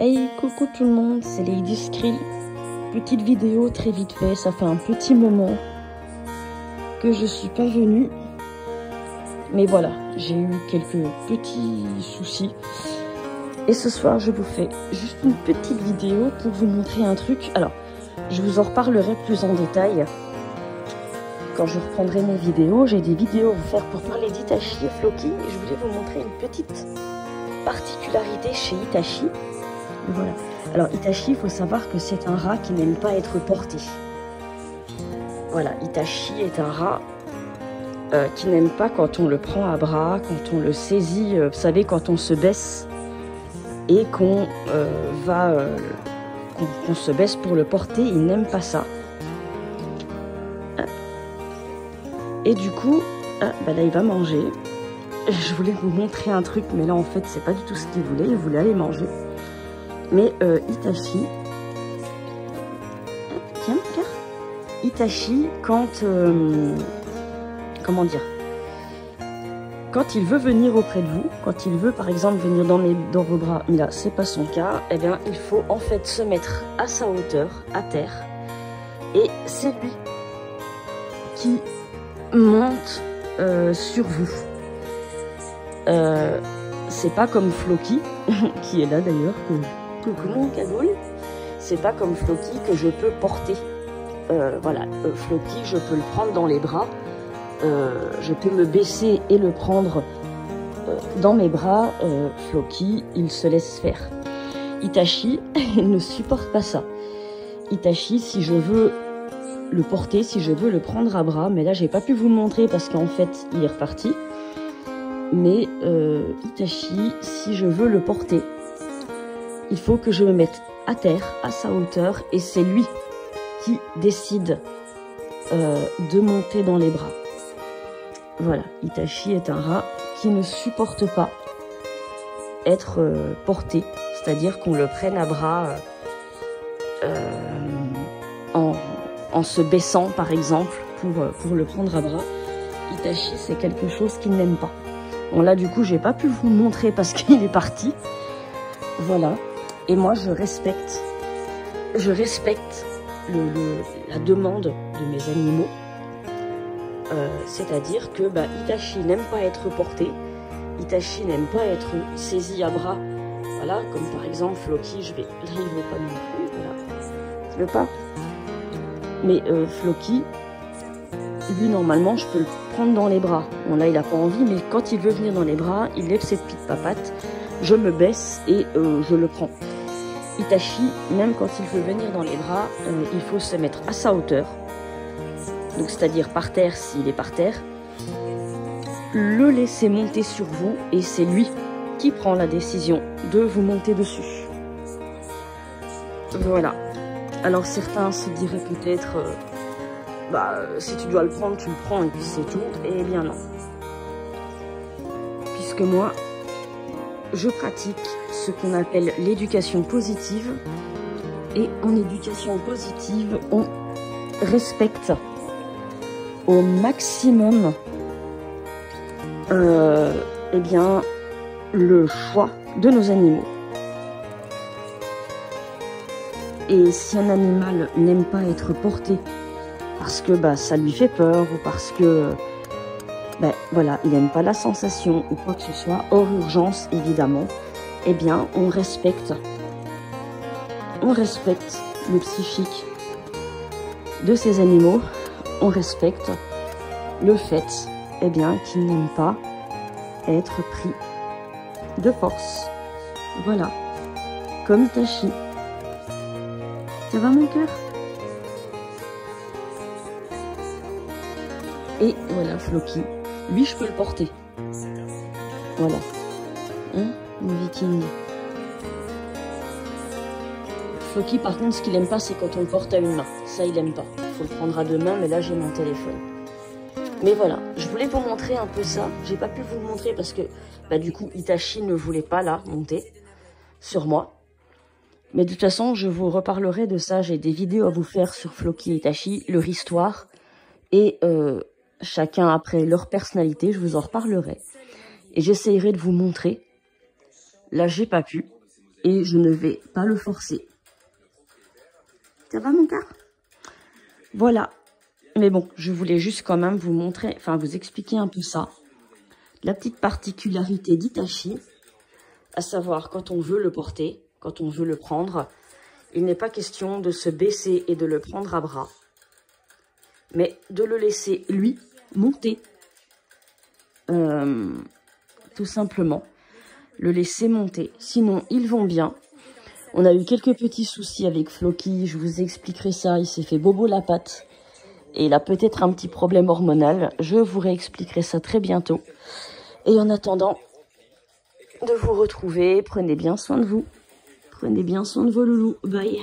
Hey, coucou tout le monde, c'est Lady Skrill. Petite vidéo très vite fait, ça fait un petit moment que je suis pas venue. Mais voilà, j'ai eu quelques petits soucis. Et ce soir, je vous fais juste une petite vidéo pour vous montrer un truc. Alors, je vous en reparlerai plus en détail quand je reprendrai mes vidéos. J'ai des vidéos à vous faire pour parler d'Hitachi et Floki. Et je voulais vous montrer une petite particularité chez Hitachi. Voilà. Alors Hitachi, il faut savoir que c'est un rat qui n'aime pas être porté. Voilà, Hitachi est un rat qui n'aime pas quand on le prend à bras, quand on le saisit, vous savez, quand on se baisse et qu'on qu'on se baisse pour le porter, il n'aime pas ça. Et du coup, là il va manger. Je voulais vous montrer un truc, mais là en fait c'est pas du tout ce qu'il voulait aller manger. Mais Hitachi, tiens, regarde, Hitachi, quand, comment dire, quand il veut venir auprès de vous, quand il veut par exemple venir dans vos bras, mais là c'est pas son cas, eh bien il faut en fait se mettre à sa hauteur, à terre, et c'est lui qui monte sur vous. C'est pas comme Floki, qui est là d'ailleurs, coucou mon cagoule. C'est pas comme Floki que je peux porter. Voilà, Floki, je peux le prendre dans les bras. Je peux me baisser et le prendre dans mes bras. Floki, il se laisse faire. Hitachi, il ne supporte pas ça. Hitachi, si je veux le porter, si je veux le prendre à bras, mais là j'ai pas pu vous le montrer parce qu'en fait il est reparti. Mais Hitachi, si je veux le porter, il faut que je me mette à terre, à sa hauteur, et c'est lui qui décide de monter dans les bras. Voilà, Hitachi est un rat qui ne supporte pas être porté, c'est-à-dire qu'on le prenne à bras en se baissant, par exemple, pour le prendre à bras. Hitachi, c'est quelque chose qu'il n'aime pas. Bon là, du coup, j'ai pas pu vous le montrer parce qu'il est parti. Voilà. Et moi, je respecte la demande de mes animaux. C'est-à-dire que Hitachi n'aime pas être porté. Hitachi n'aime pas être saisi à bras. Voilà, comme par exemple Floki, là, il veut pas non plus. Voilà. Il veut pas. Mais Floki, lui, normalement, je peux le prendre dans les bras. Bon, là, il n'a pas envie, mais quand il veut venir dans les bras, il lève ses petites papates, je me baisse et je le prends. Hitachi, même quand il veut venir dans les bras, il faut se mettre à sa hauteur. Donc, c'est-à-dire par terre s'il est par terre. Le laisser monter sur vous et c'est lui qui prend la décision de vous monter dessus. Voilà. Alors, certains se diraient peut-être... si tu dois le prendre, tu le prends et puis c'est tout. Eh bien non. Puisque moi, je pratique ce qu'on appelle l'éducation positive. Et en éducation positive, on respecte au maximum eh bien, le choix de nos animaux. Et si un animal n'aime pas être porté, parce que ça lui fait peur ou parce que voilà, il n'aime pas la sensation ou quoi que ce soit, hors urgence évidemment, eh bien on respecte le psychique de ces animaux, on respecte le fait eh bien qu'ils n'aiment pas être pris de force. Voilà, comme Hitachi. Ça va mon cœur? Et voilà, Floki. Lui, je peux le porter. Voilà. Hein, mon viking. Floki, par contre, ce qu'il aime pas, c'est quand on le porte à une main. Ça, il aime pas. Il faut le prendre à deux mains, mais là, j'ai mon téléphone. Mais voilà, je voulais vous montrer un peu ça. J'ai pas pu vous le montrer parce que, du coup, Hitachi ne voulait pas, là, monter sur moi. Mais de toute façon, je vous reparlerai de ça. J'ai des vidéos à vous faire sur Floki et Hitachi, leur histoire. Et chacun après leur personnalité, je vous en reparlerai. Et j'essayerai de vous montrer. Là, j'ai pas pu. et je ne vais pas le forcer. Ça va mon gars? Voilà. Mais bon, je voulais juste quand même vous montrer, enfin vous expliquer un peu ça. La petite particularité d'Hitachi, à savoir quand on veut le porter, quand on veut le prendre, il n'est pas question de se baisser et de le prendre à bras, mais de le laisser, lui, monter. Tout simplement, le laisser monter. Sinon, ils vont bien. On a eu quelques petits soucis avec Floki, je vous expliquerai ça, il s'est fait bobo la patte. Et il a peut-être un petit problème hormonal, je vous réexpliquerai ça très bientôt. Et en attendant de vous retrouver, prenez bien soin de vous. Prenez bien soin de vos loulous. Bye.